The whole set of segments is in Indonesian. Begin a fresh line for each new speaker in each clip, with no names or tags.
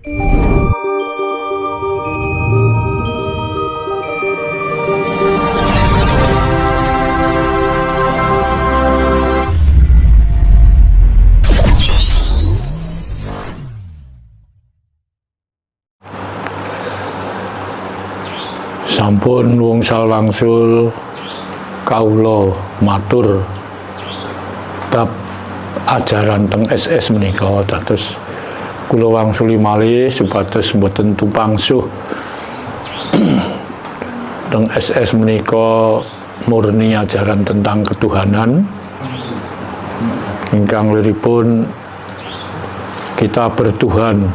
Sampun wungsal wangsul kawula matur bab ajaran teng SS menika, dados kula wangsuli malih supados mboten tupangsuh teng SS menika murni ajaran tentang ketuhanan ingkang liripun kita bertuhan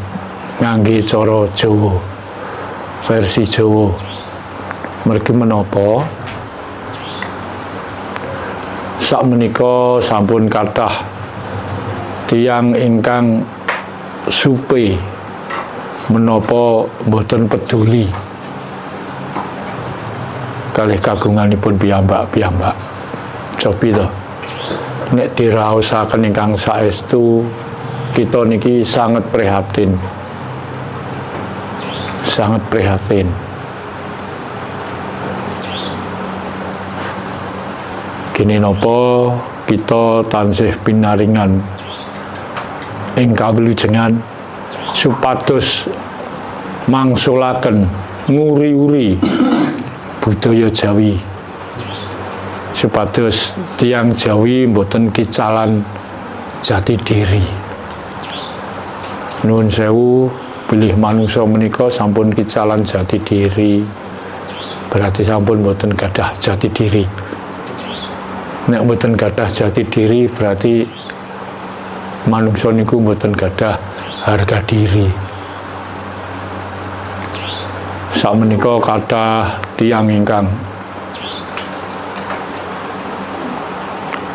ngangge cara Jawa, versi Jawa. Mergi menapa sakmenika sampun kathah tiyang ingkang supe menapa boten peduli kalih kagunganipun piyambak-piyambak. Cobi to nek diraosaken ingkang saestu kita niki sangat prihatin. Sangat prihatin. Kini nopo kita tansih pinaringan ing kawilujengan supados mangsulaken nguri-uri budaya Jawi, supados tiyang Jawi mboten kicalan jati diri. Nuwun sewu, bilih manungsa menika sampun kicalan jati diri, berarti sampun mboten gadah jati diri. Nek mboten gadah jati diri berarti manungsa niku mboten gadah harga diri. Sakmenika kathah tiyang ingkang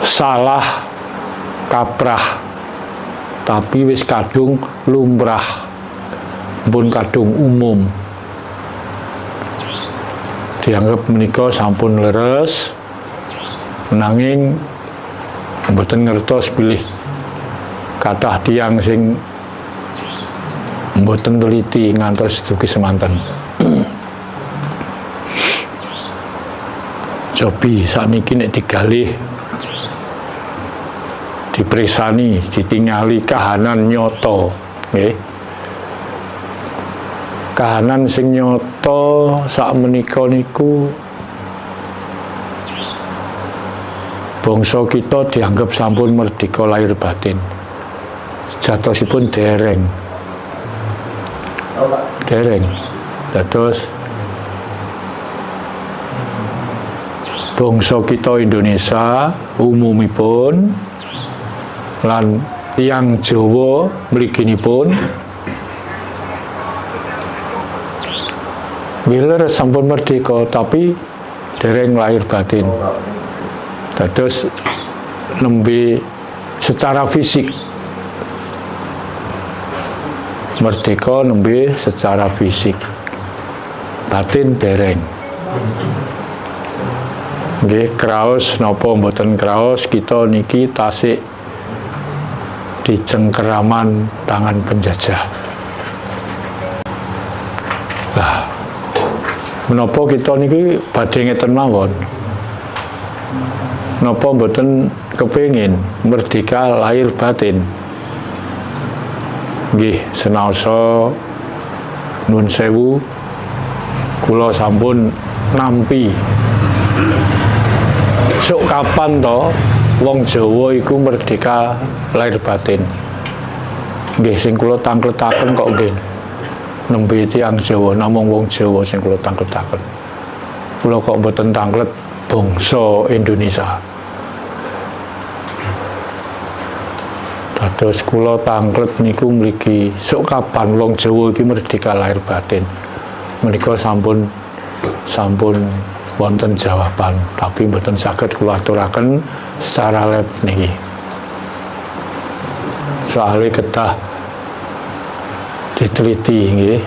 salah kaprah tapi wis kadung lumrah, pun kadung umum. Dianggap menika sampun leres, nanging mboten ngertos bilih kathah tiyang sing mboten teliti ngantos dugi semanten. Cobi sakniki nek digalih dipresani, ditingali kahanan nyoto, nggih. Kahanan sing nyoto sakmenika niku bangsa kita dianggap sampun merdeka lahir batin. Jatosipun dereng. Dereng. Dados bangsa kita Indonesia umumipun lan tiyang Jawa mliginipun wiler sampun merdeka tapi dereng lahir batin. Dados nembe secara fisik merdeka, nembe secara fisik, batin dereng. Nggih, kraos napa mboten kraos kita niki tasik di cengkeraman tangan penjajah. Lah, menapa kita niki badhe ngeten mawon? Napa mboten kepengin merdeka lahir batin? Nggih, senaosa nuwun sewu kula sampun nampi sok kapan to wong Jawa iku merdeka lahir batin. Nggih, sing kula tangkletaken kok nggih nembe tiyang Jawa, namung wong Jawa sing kula tangkletaken. Kula kok mboten tangklet bangsa Indonesia. Dados kula tangklet niku mriki sok kapan wong Jawa iki merdeka lahir batin. Menika sampun wonten jawaban, tapi mboten saged kula aturaken secara live niki. Soale kedah diteliti nggih.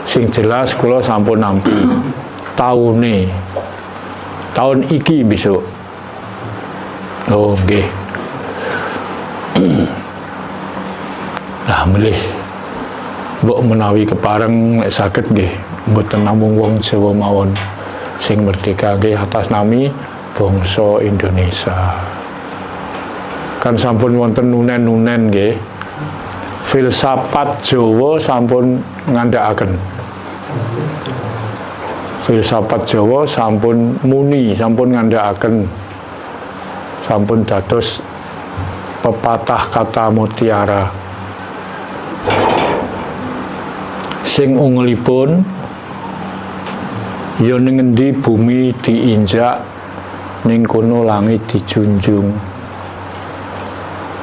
Sing jelas kula sampun nampi tahun iki besok. Oh nggih. Lah melih mbok menawi kepareng nek saged nggih mboten namung wong Jawa mawon sing merdeka nggih atas nami bangsa Indonesia. Kan sampun wonten nunen-nunen nggih. Filsafat Jawa sampun ngandhakaken. Filsafat Jawa sampun muni, sampun ngandhakaken. Sampun dados pepatah kata mutiara. Sing ungelipun ya ning endi bumi diinjak ning kono langit dijunjung.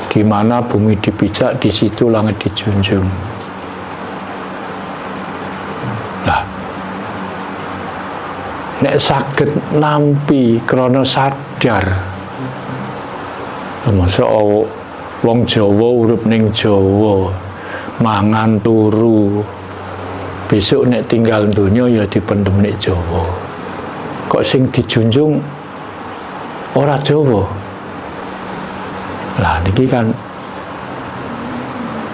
Di mana bumi dipijak, di situ langit dijunjung. Lah, nek saged nampi krana sadar, masa wong Jawa urip ning Jawa, mangan turu, besok nek tinggal donya ya dipendhem nek Jawa. Kok sing dijunjung ora Jawa? Lah niki kan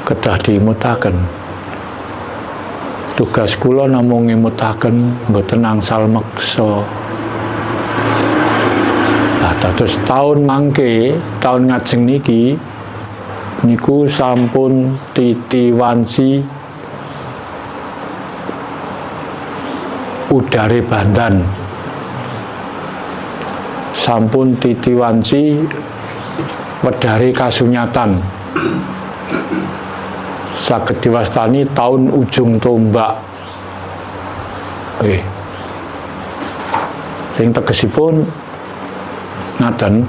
kedah dimutaken. Tugas kula namung ngemutaken mboten angsal meksa. Lah dados taun mangke, taun ngajeng niki niku sampun titi wanci udare Bandan. Sampun titi wanci wedari kasunyatan. Saged diwastani tahun ujung tombak. Sing tegesipun ngaten,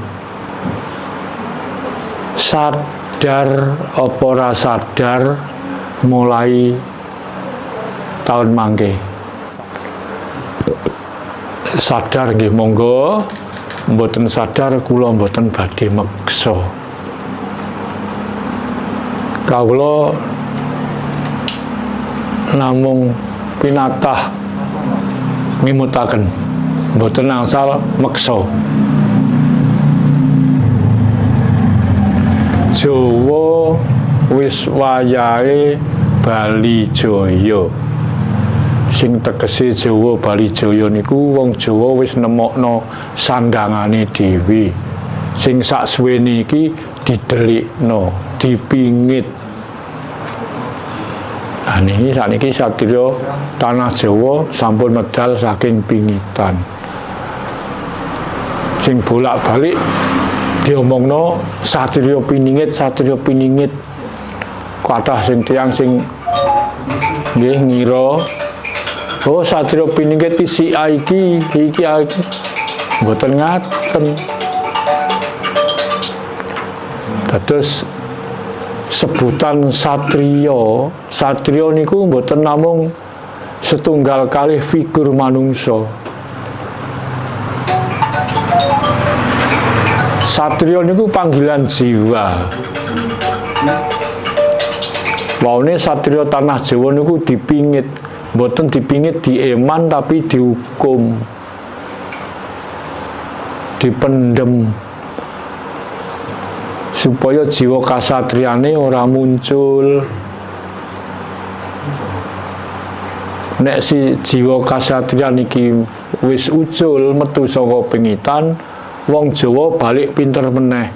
sadar apa ora sadar mulai tahun mangke. Sadar nggih monggo, mboten sadar kula mboten badhe meksa. Kawula namung pinatah ngimutaken, mboten angsal meksa. Jawa wis wayahe Bali Jaya. Sing tegese Jawa Bali Jaya niku wong Jawa wis nemokno sandhangane dhewe. Sing saksuwene iki didelikno, dipingit. Niki sakniki satriya tanah Jawa sampun medal saking pingitan. Sing bolak-balik diomongno satriya piningit, satriya piningit. Kathah sing tiyang sing nggih ngira oh satriya piningit iki iki mboten ngaten. Dados sebutan satriya, satriya niku mboten namung setunggal kalih figur manungsa. Satriya niku panggilan jiwa. Waune satriya tanah Jawa niku dipingit, mboten dipingit dieman tapi dihukum, dipendem supaya jiwa kasatriane ora muncul. Nek si jiwa kasatrian iki wis ucul metu saka pingitan, wong Jawa balik pinter meneh,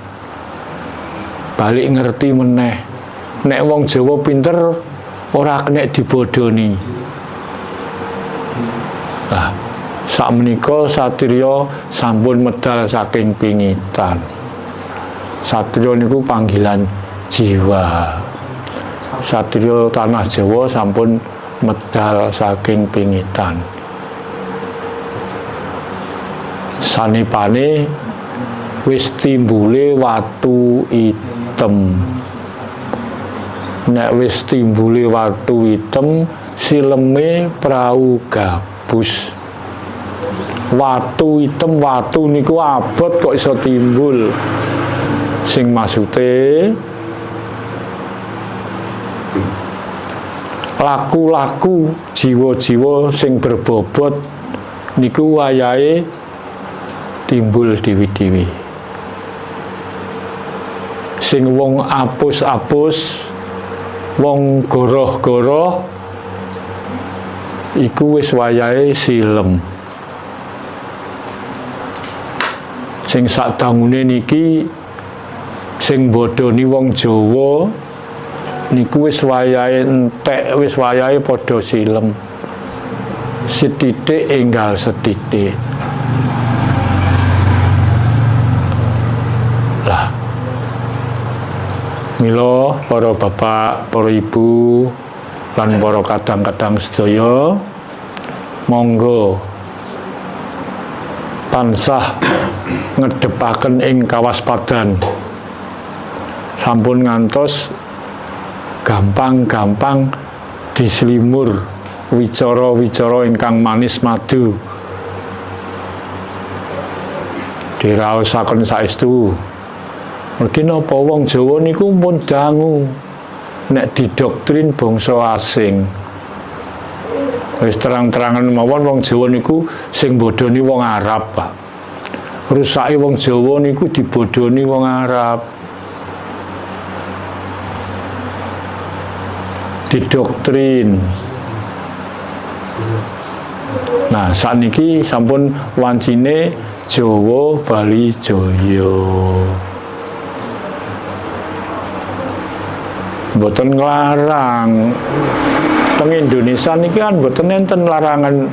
balik ngerti meneh. Nek wong Jawa pinter ora kena dibodoni. Nah, sakmenika satriya sampun medal saking pingitan. Satriya niku panggilan jiwa. Satriya tanah Jawa sampun medal saking pingitan. Sanipane wis timbule watu item. Nek wis timbule watu item, sileme prau gabus. Watu item, watu niku abot kok iso timbul. Sing maksude laku-laku jiwa-jiwa sing berbobot niku wayahe timbul dewi-dewi. Sing wong apus-apus wong goroh-goroh iku wis wayahe silem. Sing sakdangune niki sing bodoni wong Jawa niku wis wayahe entek, wis wayahe padha silem. Setitik enggal setitik. Lah, mila para bapak, para ibu, lan para kadang-kadang sedaya, monggo tansah ngedepaken ing kawaspadan. Sampun ngantos gampang-gampang dislimur wicara-wicara ingkang manis madu. Diraosaken saestu. Mergi napa wong Jawa niku pun dangu nek didoktrin bangsa asing. Wis terang-terangan mawon wong Jawa niku sing bodoni wong Arab, Pak. Rusake wong Jawa niku dibodoni wong Arab. Didoktrin. Nah, sakniki sampun wancine Jawa Bali Jaya. Mboten nglarang. Teng Indonesia niki kan mboten enten larangan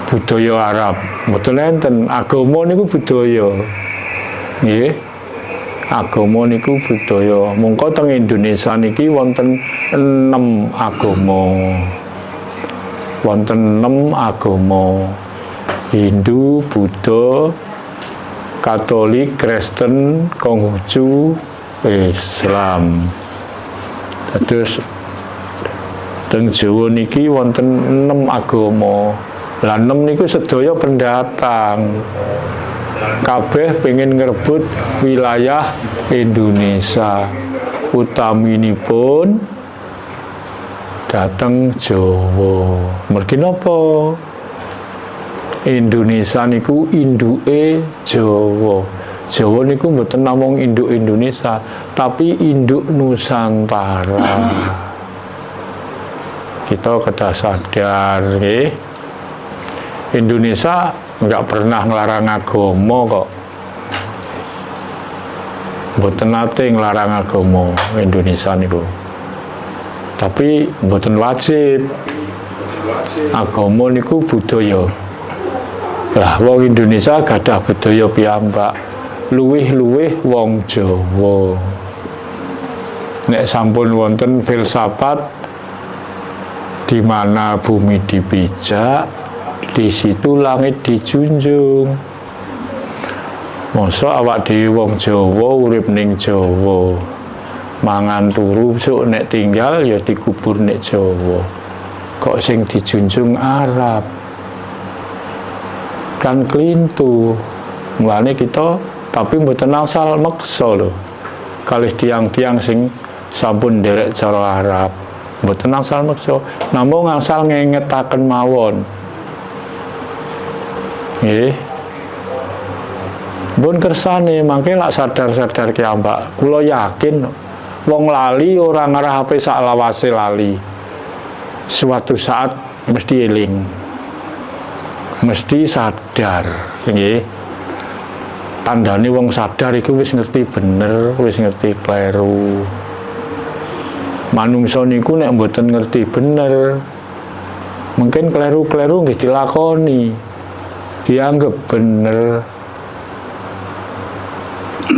budaya Arab, mboten enten. Agama niku budaya. Nggih. Agama niku budaya. Mongko teng Indonesia niki wonten 6 agama. Wonten 6 agama. Hindu, Buddha, Katolik, Kristen, Konghucu, Islam. Terus teng Jawa niki wonten 6 agama. Lah 6 niku sedaya pendatang. Kabeh pengen ngerebut wilayah Indonesia. Utaminipun dateng Jawa. Mergi napa? Indonesia niku induke Jawa. Jawa niku mboten namung induk Indonesia, tapi induk Nusantara. Kita kedah sadar, nggih. Indonesia enggak pernah ngelarang agama kok. Mboten nate ngelarang agama Indonesia niku. Tapi mboten wajib. Agama niku budaya. Lah wong Indonesia gadah budaya piyambak. Luwih-luwih wong Jawa. Nek sampun wonten filsafat di mana bumi dipijak, di situ langit dijunjung. Mosok awak dhewe wong Jawa urip ning Jawa. Mangan turu sok nek tinggal ya dikubur nek Jawa. Kok sing dijunjung Arab? Kan klintu. Mulane kita tapi mboten asal meksa lho. Kalih tiang-tiang sing sampun nderek cara Arab. Mboten asal meksa, namung asal ngengetaken mawon. Nggih. Pun kersane mangke lak sadar-sadar kiambak. Kula yakin wong lali ora ngarahape sak lawase lali. Suatu saat mesti eling. Mesti sadar, nggih. Tandane wong sadar iku wis ngerti bener, wis ngerti kleru. Manungsa niku nek mboten ngerti bener, mungkin kleru-kleru nggih dilakoni, dianggap bener.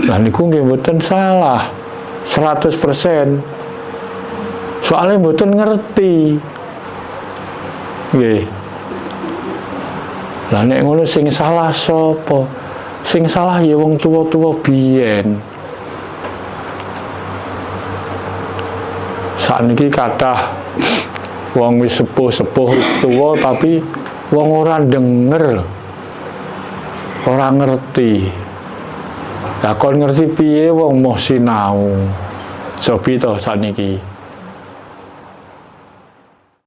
Lah niku nggih mboten salah 100%. Soalnya mboten ngerti. Nggih. Lah nek ngono sing salah sapa? Sing salah ya wong tua-tua biyen. Sakniki kathah wong wis sepuh-sepuh tua tapi wong ora denger. Ora ngerti. Lah kon ngerti piye wong mau sinau. Cobi to sakniki.